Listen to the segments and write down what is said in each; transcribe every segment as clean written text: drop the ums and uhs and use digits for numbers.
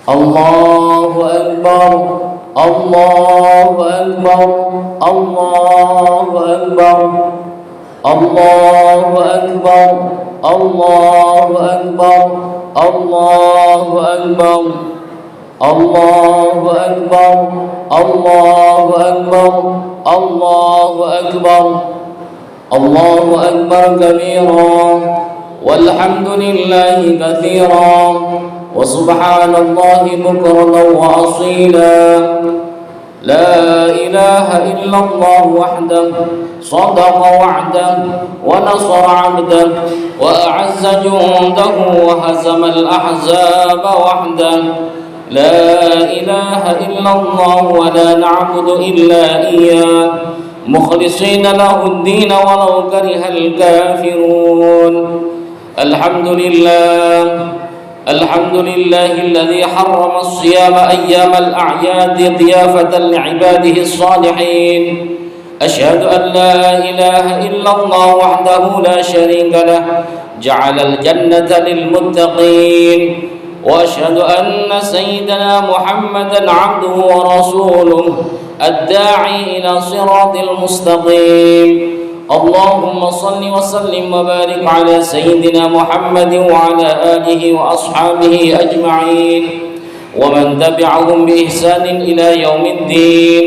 الله أكبر الله أكبر الله أكبر الله أكبر الله أكبر الله أكبر الله أكبر الله أكبر الله أكبر الله أكبر كبيرا والحمد لله كثيرا وسبحان الله بكرة وأصيلا لا إله إلا الله وحده صدق وعده ونصر عبده وأعز جنده وهزم الأحزاب وحده لا إله إلا الله ولا نعبد إلا إياه مخلصين له الدين ولو كره الكافرون الحمد لله الذي حرم الصيام أيام الأعياد ضيافة لعباده الصالحين أشهد أن لا إله إلا الله وحده لا شريك له جعل الجنة للمتقين وأشهد أن سيدنا محمدا عبده ورسوله الداعي إلى صراط المستقيم اللهم صل وسلم وبارك على سيدنا محمد وعلى آله وأصحابه أجمعين ومن تبعهم بإحسان إلى يوم الدين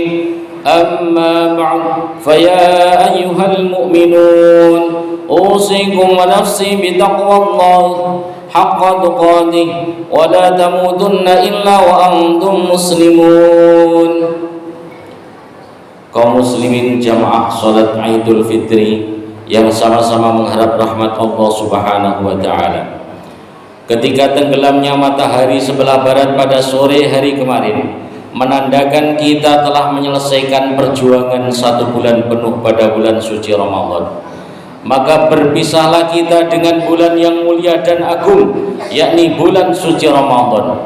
أما بعد فيا أيها المؤمنون أوصيكم ونفسي بتقوى الله حق تقاته ولا تموتن إلا وأنتم مسلمون. Kaum muslimin jamaah salat Idul Fitri yang sama-sama mengharap rahmat Allah Subhanahu wa taala. Ketika tenggelamnya matahari sebelah barat pada sore hari kemarin menandakan kita telah menyelesaikan perjuangan 1 bulan penuh pada bulan suci Ramadan. Maka berpisahlah kita dengan bulan yang mulia dan agung, yakni bulan suci Ramadan.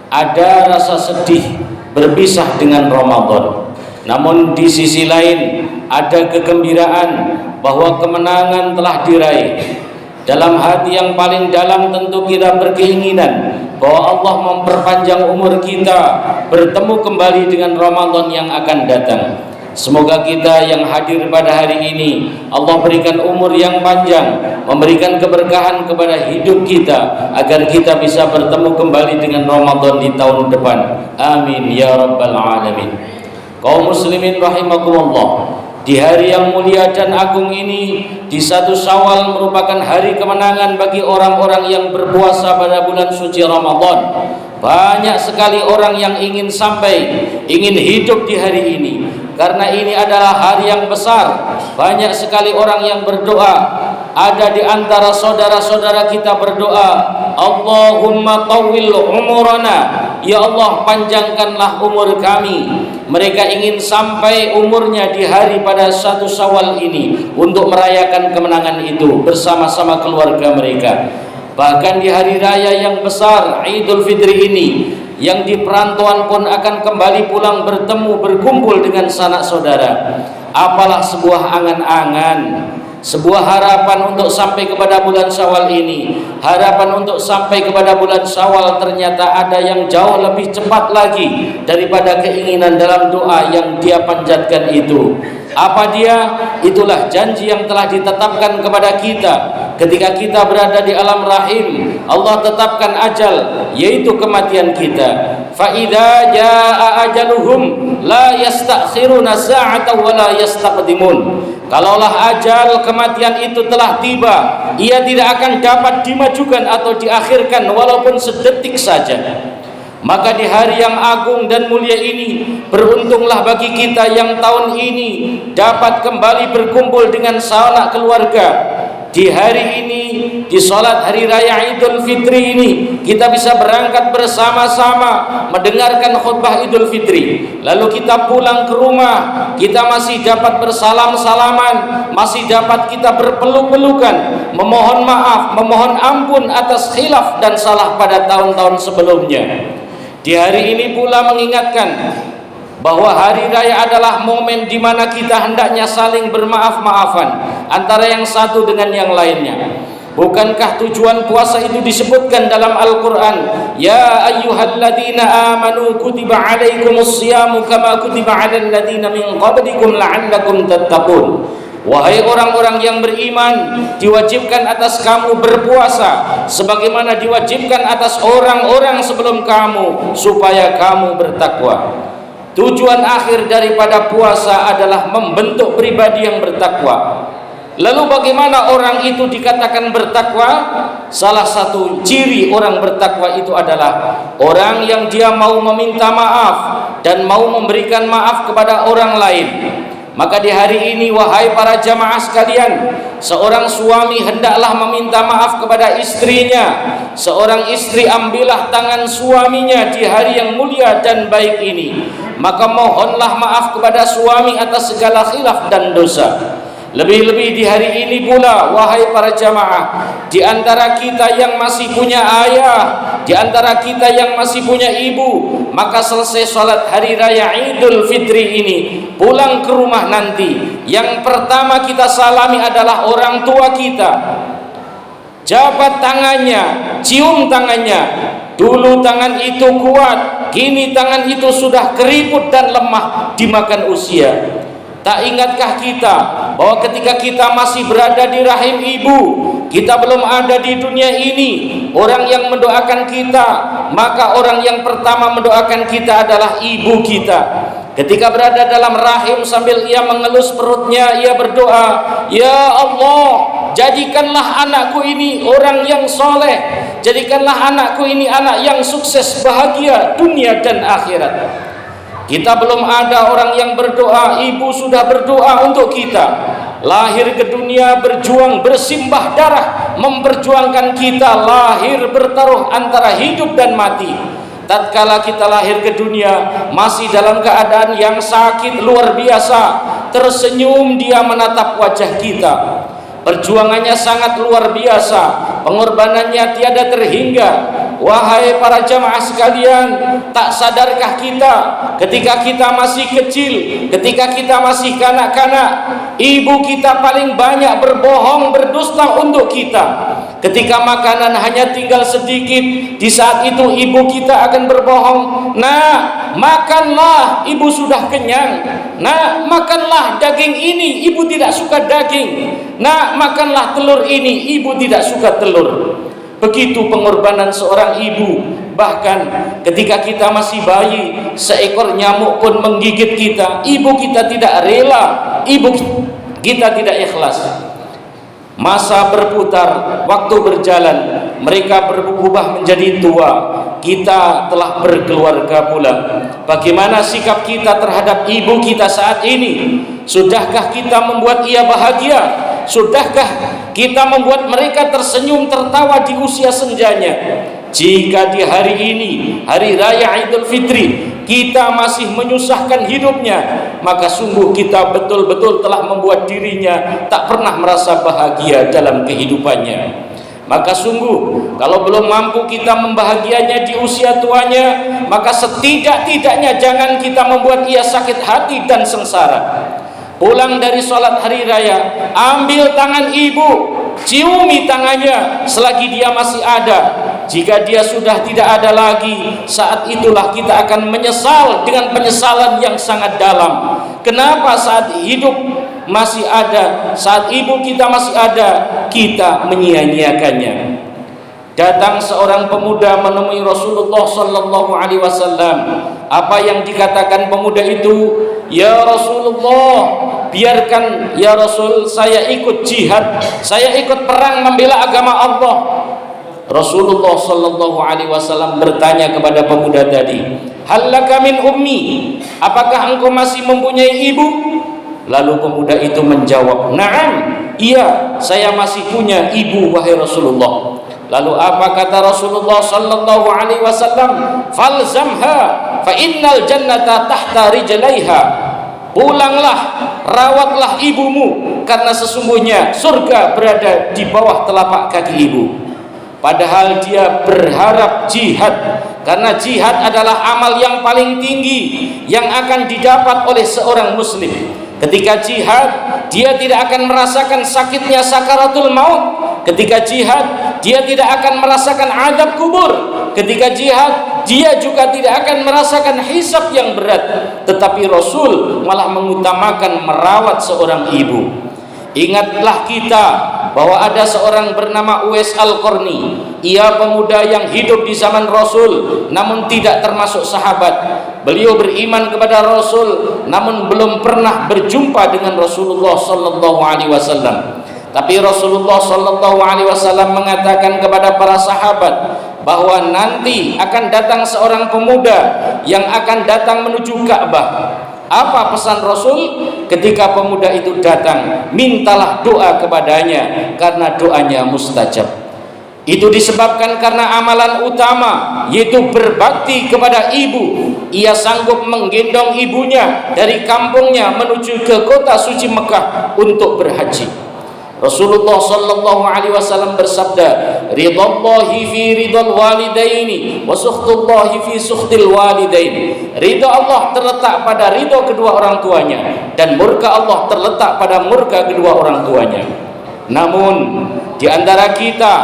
Ada rasa sedih berpisah dengan Ramadan. Namun di sisi lain ada kegembiraan bahwa kemenangan telah diraih. Dalam hati yang paling dalam tentu kita berkeinginan bahwa Allah memperpanjang umur kita bertemu kembali dengan Ramadan yang akan datang. Semoga kita yang hadir pada hari ini Allah berikan umur yang panjang, memberikan keberkahan kepada hidup kita agar kita bisa bertemu kembali dengan Ramadan di tahun depan. Amin ya rabbal alamin. Kaum muslimin rahimakumullah, di hari yang mulia dan agung ini, di 1 Syawal merupakan hari kemenangan bagi orang-orang yang berpuasa pada bulan suci Ramadan. Banyak sekali orang yang ingin hidup di hari ini, karena ini adalah hari yang besar. Banyak sekali orang yang berdoa. Ada di antara saudara-saudara kita berdoa, Allahumma tawwil umurana, ya Allah panjangkanlah umur kami. Mereka ingin sampai umurnya di hari pada 1 Syawal ini untuk merayakan kemenangan itu bersama-sama keluarga mereka. Bahkan di hari raya yang besar Idul Fitri ini, yang di perantauan pun akan kembali pulang bertemu berkumpul dengan sanak saudara. Apalah sebuah angan-angan, sebuah harapan untuk sampai kepada bulan Syawal ini. Harapan untuk sampai kepada bulan Syawal ternyata ada yang jauh lebih cepat lagi daripada keinginan dalam doa yang dia panjatkan itu. Apa dia? Itulah janji yang telah ditetapkan kepada kita ketika kita berada di alam rahim. Allah tetapkan ajal, yaitu kematian kita. Fa idza jaa ajaluhum la yastakhiruna sa'atan wa la yastaqdimun. Kalaulah ajal kematian itu telah tiba, ia tidak akan dapat dimajukan atau diakhirkan walaupun sedetik saja. Maka di hari yang agung dan mulia ini, beruntunglah bagi kita yang tahun ini dapat kembali berkumpul dengan sanak keluarga. Di hari ini, di salat hari raya Idul Fitri ini, kita bisa berangkat bersama-sama mendengarkan khutbah Idul Fitri. Lalu kita pulang ke rumah, kita masih dapat bersalam-salaman, masih dapat kita berpeluk-pelukan, memohon maaf, memohon ampun atas khilaf dan salah pada tahun-tahun sebelumnya. Di hari ini pula mengingatkan bahwa hari raya adalah momen di mana kita hendaknya saling bermaaf-maafan antara yang satu dengan yang lainnya. Bukankah tujuan puasa itu disebutkan dalam Al-Quran? Ya ayyuhalladzina amanu kutiba alaikumus siyamu kama kutiba alal ladzina min qablikum la'allakum tattaqun. Wahai orang-orang yang beriman, diwajibkan atas kamu berpuasa sebagaimana diwajibkan atas orang-orang sebelum kamu supaya kamu bertakwa. Tujuan akhir daripada puasa adalah membentuk pribadi yang bertakwa. Lalu bagaimana orang itu dikatakan bertakwa? Salah satu ciri orang bertakwa itu adalah orang yang dia mau meminta maaf dan mau memberikan maaf kepada orang lain. Maka di hari ini, wahai para jamaah sekalian, seorang suami hendaklah meminta maaf kepada istrinya. Seorang istri ambillah tangan suaminya di hari yang mulia dan baik ini. Maka mohonlah maaf kepada suami atas segala khilaf dan dosa. Lebih-lebih di hari ini pula, wahai para jamaah, di antara kita yang masih punya ayah, di antara kita yang masih punya ibu, maka selesai sholat hari raya Idul Fitri ini, pulang ke rumah nanti, yang pertama kita salami adalah orang tua kita. Jabat tangannya, cium tangannya. Dulu tangan itu kuat, kini tangan itu sudah keriput dan lemah dimakan usia. Tak ingatkah kita bahwa ketika kita masih berada di rahim ibu, kita belum ada di dunia ini, orang yang mendoakan kita, maka orang yang pertama mendoakan kita adalah ibu kita. Ketika berada dalam rahim sambil ia mengelus perutnya, ia berdoa, ya Allah, jadikanlah anakku ini orang yang soleh, jadikanlah anakku ini anak yang sukses, bahagia dunia dan akhirat. Kita belum ada orang yang berdoa, ibu sudah berdoa untuk kita. Lahir ke dunia, berjuang, bersimbah darah, memperjuangkan kita lahir bertaruh antara hidup dan mati. Tatkala kita lahir ke dunia masih dalam keadaan yang sakit luar biasa, tersenyum dia menatap wajah kita. Perjuangannya sangat luar biasa, pengorbanannya tiada terhingga. Wahai para jamaah sekalian, tak sadarkah kita ketika kita masih kecil, ketika kita masih kanak-kanak, ibu kita paling banyak berbohong, berdusta untuk kita. Ketika makanan hanya tinggal sedikit, di saat itu ibu kita akan berbohong, nah makanlah, ibu sudah kenyang. Nah makanlah daging ini, ibu tidak suka daging. Nah makanlah telur ini, ibu tidak suka telur. Begitu pengorbanan seorang ibu. Bahkan ketika kita masih bayi, seekor nyamuk pun menggigit kita, ibu kita tidak rela, ibu kita tidak ikhlas. Masa berputar, waktu berjalan, mereka berubah menjadi tua, kita telah berkeluarga pula. Bagaimana sikap kita terhadap ibu kita saat ini? Sudahkah kita membuat ia bahagia? Sudahkah kita membuat mereka tersenyum tertawa di usia senjanya? Jika di hari ini, hari raya Idul Fitri, kita masih menyusahkan hidupnya, maka sungguh kita betul-betul telah membuat dirinya tak pernah merasa bahagia dalam kehidupannya. Maka sungguh kalau belum mampu kita membahagianya di usia tuanya, maka setidak-tidaknya jangan kita membuat ia sakit hati dan sengsara. Pulang dari sholat hari raya, ambil tangan ibu, ciumi tangannya selagi dia masih ada. Jika dia sudah tidak ada lagi, saat itulah kita akan menyesal dengan penyesalan yang sangat dalam. Kenapa saat hidup masih ada, saat ibu kita masih ada, kita menyia-nyiakannya? Datang seorang pemuda menemui Rasulullah sallallahu alaihi wasallam. Apa yang dikatakan pemuda itu? Ya Rasulullah, biarkan ya Rasul saya ikut jihad, saya ikut perang membela agama Allah. Rasulullah sallallahu alaihi wasallam bertanya kepada pemuda tadi, hal laka min ummi, apakah engkau masih mempunyai ibu? Lalu pemuda itu menjawab, na'am, iya, saya masih punya ibu wahai Rasulullah. Lalu apa kata Rasulullah sallallahu alaihi wasallam? Falzamha fa innal jannata tahta rijlaiha. Pulanglah, rawatlah ibumu, karena sesungguhnya surga berada di bawah telapak kaki ibu. Padahal dia berharap jihad, karena jihad adalah amal yang paling tinggi yang akan didapat oleh seorang muslim. Ketika jihad, dia tidak akan merasakan sakitnya sakaratul maut, Ketika jihad, dia tidak akan merasakan azab kubur. Ketika jihad, dia juga tidak akan merasakan hisab yang berat. Tetapi Rasul malah mengutamakan merawat seorang ibu. Ingatlah kita bahwa ada seorang bernama Uwais Al-Qarni. Ia pemuda yang hidup di zaman Rasul namun tidak termasuk sahabat. Beliau beriman kepada Rasul namun belum pernah berjumpa dengan Rasulullah sallallahu alaihi wasallam. Tapi Rasulullah sallallahu alaihi wasallam mengatakan kepada para sahabat bahwa nanti akan datang seorang pemuda yang akan datang menuju Ka'bah. Apa pesan Rasul? Ketika pemuda itu datang, mintalah doa kepadanya karena doanya mustajab. Itu disebabkan karena amalan utama, yaitu berbakti kepada ibu. Ia sanggup menggendong ibunya dari kampungnya menuju ke kota suci Mekah untuk berhaji. Rasulullah sallallahu alaihi wasallam bersabda, "Ridallahi fi ridal walidaini wa sukhtullahi fi sukhtil walidain." Ridha Allah terletak pada ridha kedua orang tuanya dan murka Allah terletak pada murka kedua orang tuanya. Namun di antara kita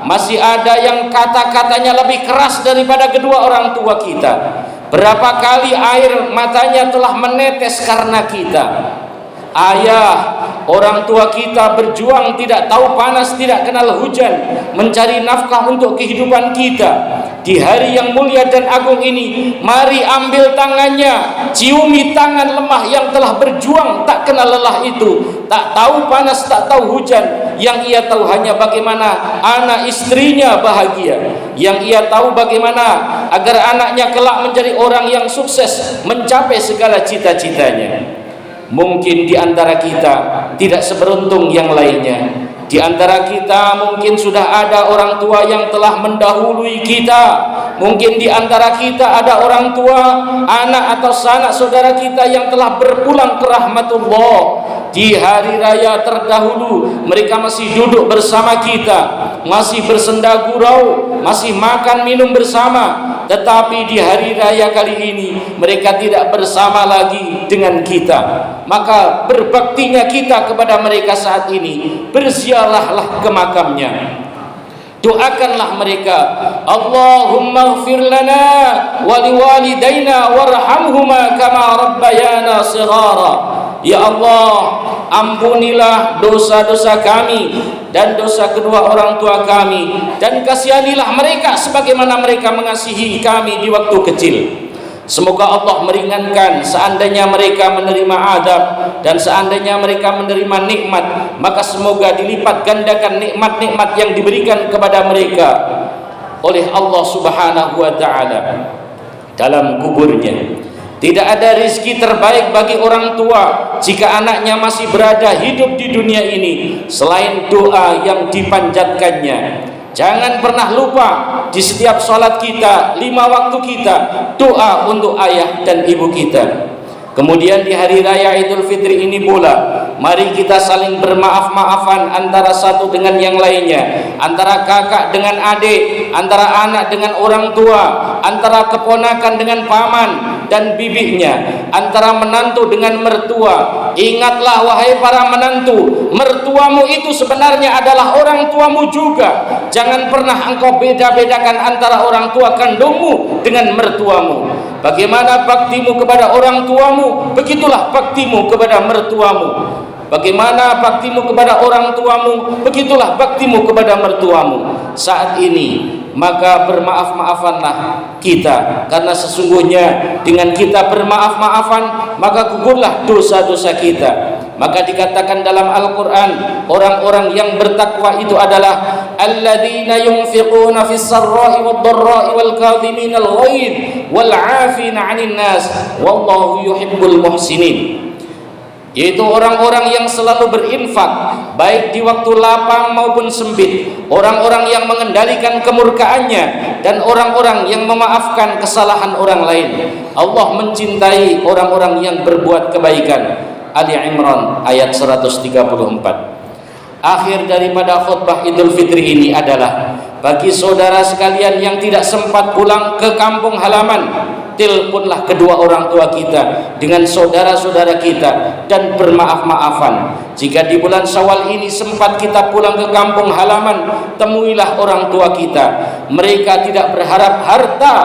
masih ada yang kata-katanya lebih keras daripada kedua orang tua kita. Berapa kali air matanya telah menetes karena kita. Ayah, orang tua kita berjuang tidak tahu panas, tidak kenal hujan, mencari nafkah untuk kehidupan kita. Di hari yang mulia dan agung ini, mari ambil tangannya, ciumi tangan lemah yang telah berjuang tak kenal lelah itu, tak tahu panas, tak tahu hujan. Yang ia tahu hanya bagaimana anak istrinya bahagia. Yang ia tahu bagaimana agar anaknya kelak menjadi orang yang sukses, mencapai segala cita-citanya. Mungkin di antara kita tidak seberuntung yang lainnya. Di antara kita mungkin sudah ada orang tua yang telah mendahului kita. Mungkin di antara kita ada orang tua, anak atau sanak saudara kita yang telah berpulang ke rahmatullah. Di hari raya terdahulu mereka masih duduk bersama kita, masih bersenda gurau, masih makan minum bersama. Tetapi di hari raya kali ini mereka tidak bersama lagi dengan kita. Maka berbaktinya kita kepada mereka saat ini, berziarahlah ke makamnya, doakanlah mereka, Allahumma ighfir lana wa liwalidayna warhamhuma kama rabbayana shighara. Ya Allah, ampunilah dosa-dosa kami dan dosa kedua orang tua kami, dan kasihanilah mereka sebagaimana mereka mengasihi kami di waktu kecil. Semoga Allah meringankan seandainya mereka menerima adab, dan seandainya mereka menerima nikmat, maka semoga dilipat gandakan nikmat-nikmat yang diberikan kepada mereka oleh Allah Subhanahu wa ta'ala dalam kuburnya. Tidak ada rizki terbaik bagi orang tua jika anaknya masih berada hidup di dunia ini selain doa yang dipanjatkannya. Jangan pernah lupa di setiap sholat kita, 5 waktu kita, doa untuk ayah dan ibu kita. Kemudian di hari raya Idul Fitri ini pula, mari kita saling bermaaf-maafan antara satu dengan yang lainnya, antara kakak dengan adik, antara anak dengan orang tua, antara keponakan dengan paman dan bibinya, antara menantu dengan mertua. Ingatlah wahai para menantu, mertuamu itu sebenarnya adalah orang tuamu juga. Jangan pernah engkau beda-bedakan antara orang tua kandungmu dengan mertuamu. Bagaimana baktimu kepada orang tuamu, begitulah baktimu kepada mertuamu. Bagaimana baktimu kepada orang tuamu, begitulah baktimu kepada mertuamu. Saat ini maka bermaaf-maafanlah kita, karena sesungguhnya dengan kita bermaaf-maafan maka gugurlah dosa-dosa kita. Maka dikatakan dalam Al-Quran, orang-orang yang bertakwa itu adalah alladzina yunfiquna fis sarra'i wad dharra'i wal kadhimina al ghaidh wal 'afina 'anil nas wallahu yuhibbul muhsinin. Yaitu orang-orang yang selalu berinfak baik di waktu lapang maupun sempit, orang-orang yang mengendalikan kemurkaannya, dan orang-orang yang memaafkan kesalahan orang lain. Allah mencintai orang-orang yang berbuat kebaikan. Ali Imran ayat 134. Akhir daripada khutbah Idul Fitri ini adalah bagi saudara sekalian yang tidak sempat pulang ke kampung halaman, teleponlah kedua orang tua kita dengan saudara-saudara kita dan bermaaf-maafan. Jika di bulan Syawal ini sempat kita pulang ke kampung halaman, temuilah orang tua kita. Mereka tidak berharap harta,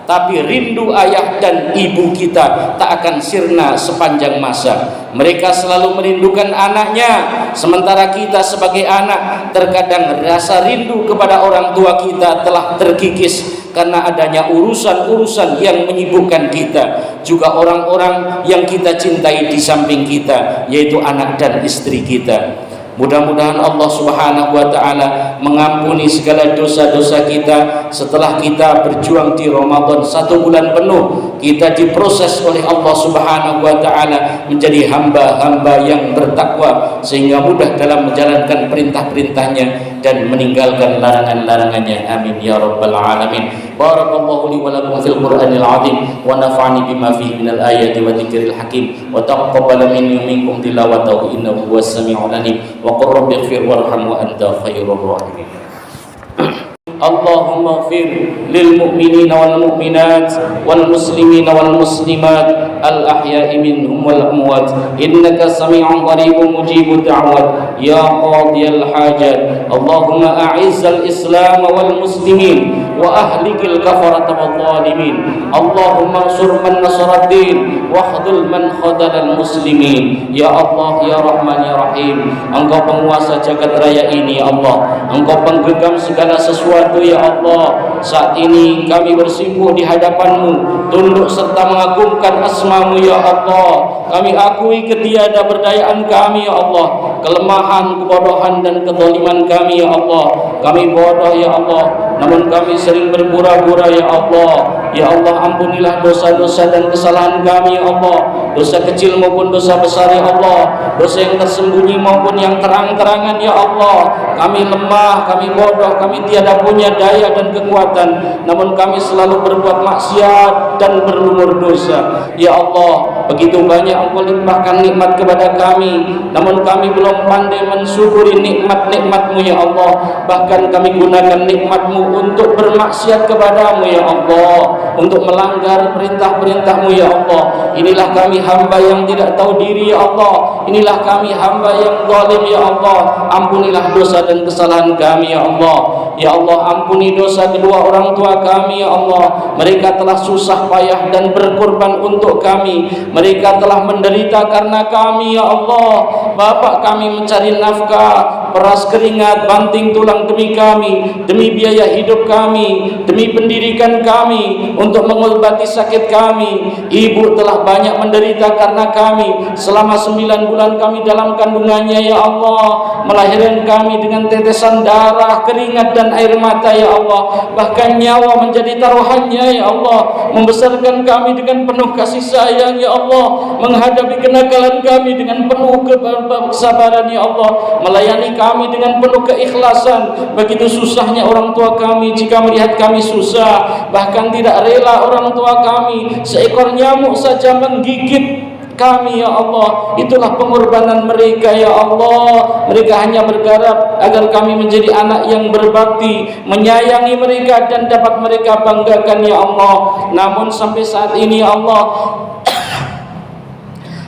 tapi rindu ayah dan ibu kita tak akan sirna sepanjang masa. Mereka selalu merindukan anaknya, sementara kita sebagai anak terkadang rasa rindu kepada orang tua kita telah terkikis karena adanya urusan-urusan yang menyibukkan kita, juga orang-orang yang kita cintai di samping kita, yaitu anak dan istri kita. Mudah-mudahan Allah Subhanahu wa ta'ala mengampuni segala dosa-dosa kita. Setelah kita berjuang di Ramadan 1 bulan penuh, kita diproses oleh Allah Subhanahu wa ta'ala menjadi hamba-hamba yang bertakwa, sehingga mudah dalam menjalankan perintah-perintahnya dan meninggalkan larangan-larangannya. Amin ya rabbal alamin. Barakallahu li wa lakum fil Qur'anil azim wa nafa'ani bima fihi minal ayati wa dzikril hakim wa taqabbal minni minkum tilawatahu innahu huwas sami'ul alim. wa qur rabbi ighfir warham wa anta khairur rahimin. Allahumma ighfir lil mu'minina wal mu'minat wal muslimina wal muslimat al ahya'i minhum wal amwat innaka sami'un qaribun mujibud da'wat ya qadiyal hajat. Allahumma a'izzal islam wal muslimin wa ahlikil kafarata wal zalimin. Allahumma ansur man nasara ad-din wa khudhul man khadhalal muslimin. Ya Allah, ya Rahman, ya Rahim, Engkau penguasa jagat raya ini ya Allah, Engkau penggenggam segala sesuatu ya Allah. Saat ini kami bersimpuh di hadapan-Mu, tunduk serta mengagungkan asma-Mu ya Allah. Kami akui ketiada berdayaan kami ya Allah, kelemahan, kebodohan dan kezaliman kami ya Allah. Kami bodoh ya Allah, namun kami sering berpura-pura ya Allah. Ya Allah, ampunilah dosa-dosa dan kesalahan kami ya Allah, dosa kecil maupun dosa besar ya Allah, dosa yang tersembunyi maupun yang terang-terangan ya Allah. Kami lemah, kami bodoh, kami tiada punya daya dan kekuatan, namun kami selalu berbuat maksiat dan berlumur dosa. Ya Allah, begitu banyak Engkau limpahkan nikmat kepada kami, namun kami belum pandai mensyukuri nikmat-nikmat-Mu ya Allah. Bahkan kami gunakan nikmat-Mu untuk bermaksiat kepada-Mu ya Allah, untuk melanggar perintah-perintah-Mu ya Allah. Inilah kami hamba yang tidak tahu diri ya Allah. Inilah kami hamba yang zalim ya Allah. Ampunilah dosa dan kesalahan kami ya Allah. Ya Allah, ampuni dosa kedua orang tua kami ya Allah. Mereka telah susah payah dan berkorban untuk kami. Mereka telah menderita karena kami ya Allah. Bapak kami mencari nafkah, peras keringat, banting tulang demi kami, demi biaya hidup kami, demi pendidikan kami, untuk mengobati sakit kami. Ibu telah banyak menderita karena kami. Selama 9 bulan kami dalam kandungannya ya Allah, melahirkan kami dengan tetesan darah, keringat dan air mata ya Allah. Bahkan nyawa menjadi taruhannya ya Allah. Membesarkan kami dengan penuh kasih sayang ya Allah, menghadapi kenakalan kami dengan penuh kesabaran ya Allah, melayani kami dengan penuh keikhlasan. Begitu susahnya orang tua kami jika melihat kami susah, bahkan tidak rela orang tua kami seekor nyamuk saja menggigit kami ya Allah. Itulah pengorbanan mereka ya Allah. Mereka hanya berharap agar kami menjadi anak yang berbakti, menyayangi mereka dan dapat mereka banggakan ya Allah. Namun sampai saat ini ya Allah,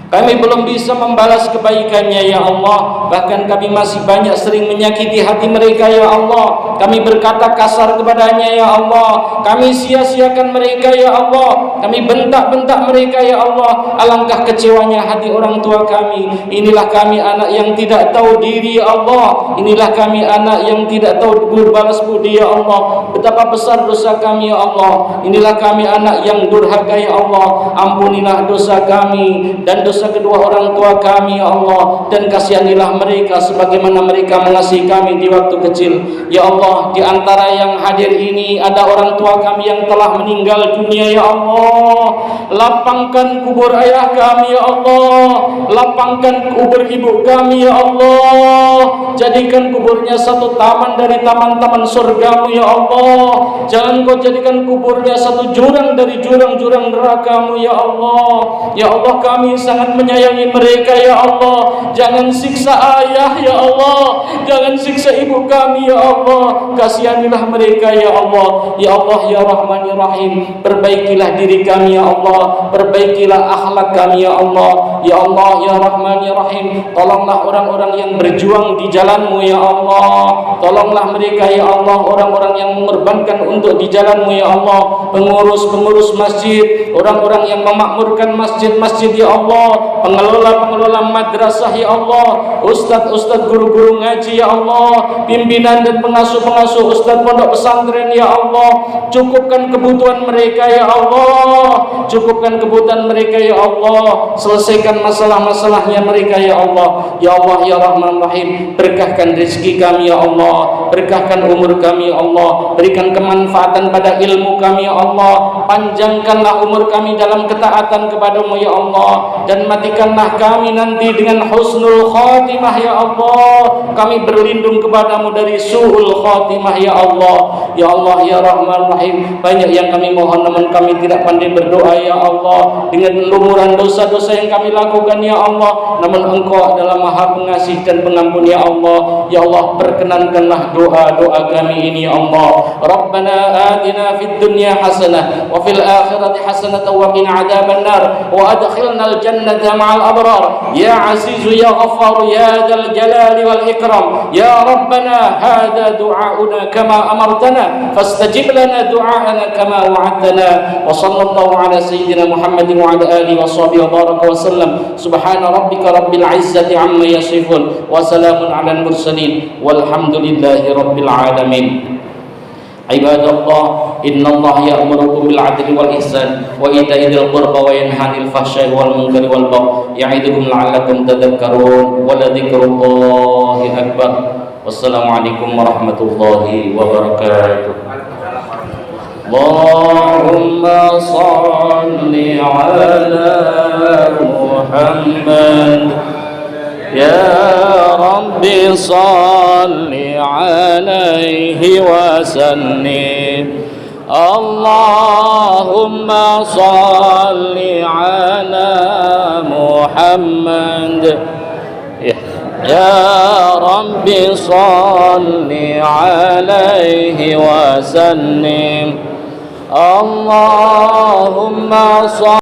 kami belum bisa membalas kebaikannya ya Allah. Bahkan kami masih banyak sering menyakiti hati mereka ya Allah. Kami berkata kasar kepadanya ya Allah. Kami sia-siakan mereka ya Allah. Kami bentak-bentak mereka ya Allah. Alangkah kecewanya hati orang tua kami. Inilah kami anak yang tidak tahu diri ya Allah. Inilah kami anak yang tidak tahu berbalas budi ya Allah. Betapa besar dosa kami ya Allah. Inilah kami anak yang durhaka ya Allah. Ampunilah dosa kami dan dosa kedua orang tua kami ya Allah, dan kasihanilah mereka sebagaimana mereka mengasihi kami di waktu kecil ya Allah. Di antara yang hadir ini ada orang tua kami yang telah meninggal dunia ya Allah. Lapangkan kubur ayah kami ya Allah, lapangkan kubur ibu kami ya Allah. Jadikan kuburnya satu taman dari taman-taman surgamu ya Allah. Jangan Kau jadikan kuburnya satu jurang dari jurang-jurang nerakamu ya Allah. Ya Allah, kami sangat sangat menyayangi mereka ya Allah. Jangan siksa ayah ya Allah, jangan siksa ibu kami ya Allah. Kasihanilah mereka ya Allah. Ya Allah ya Rahman ya Rahim, perbaikilah diri kami ya Allah, perbaikilah akhlak kami ya Allah. Ya Allah ya Rahman ya Rahim, tolonglah orang-orang yang berjuang di jalan-Mu ya Allah. Tolonglah mereka ya Allah, orang-orang yang mengorbankan untuk di jalan-Mu ya Allah. Pengurus-pengurus masjid, orang-orang yang memakmurkan masjid-masjid ya Allah, pengelola-pengelola madrasah ya Allah, ustadz-ustadz guru-guru ngaji ya Allah, pimpinan dan pengasuh-pengasuh ustadz pondok pesantren ya Allah. Cukupkan kebutuhan mereka ya Allah, cukupkan kebutuhan mereka ya Allah, selesaikan masalah-masalahnya mereka ya Allah. Ya Allah ya Rahman Rahim, berkahkan rezeki kami ya Allah, berkahkan umur kami ya Allah, berikan kemanfaatan pada ilmu kami ya Allah, panjangkanlah umur kami dalam ketaatan kepadamu ya Allah, dan matikanlah kami nanti dengan husnul khatimah ya Allah. Kami berlindung kepadamu dari su'ul khatimah ya Allah. Ya Allah ya Rahman Rahim, banyak yang kami mohon namun kami tidak pandai berdoa ya Allah, dengan lumuran dosa-dosa yang kami lakukan ya Allah, namun Engkau adalah Maha Pengasih dan Pengampun ya Allah. Ya Allah, perkenankanlah doa-doa kami ini ya Allah. Rabbana atina fid dunya hasanah wa fil akhirati hasanah wa qina adzabannar wa adkhilnal jannata ma'al abrar ya azizu ya ghaffar ya dzal jalali wal ikram. Ya Rabbana hadza du'auna kama amartana fastajib lana du'aana kama wa'adtana. Wa sallallahu ala sayyidina Muhammadin wa ala alihi wa sahbihi wa baraka wa sallam. Subhana rabbika rabbil izzati amma yasifun wa salamun alal mursalin walhamdulillahi rabbil alamin. Ibadallah, innallaha ya'murukum bil 'adli wal ihsan wa ita'i dzil qurba wa yanha 'anil fahsya'i wal munkari wal baghi ya'idukum la'allakum tadhakkarun wa la dzikrullahi akbar. Wassalamualaikum warahmatullahi wabarakatuh. Allahumma shalli ala Muhammad ya Rabbi salli alaihi wa sallim. Allahumma salli ala Muhammad ya Rabbi salli alaihi wa sallim. Allahumma salli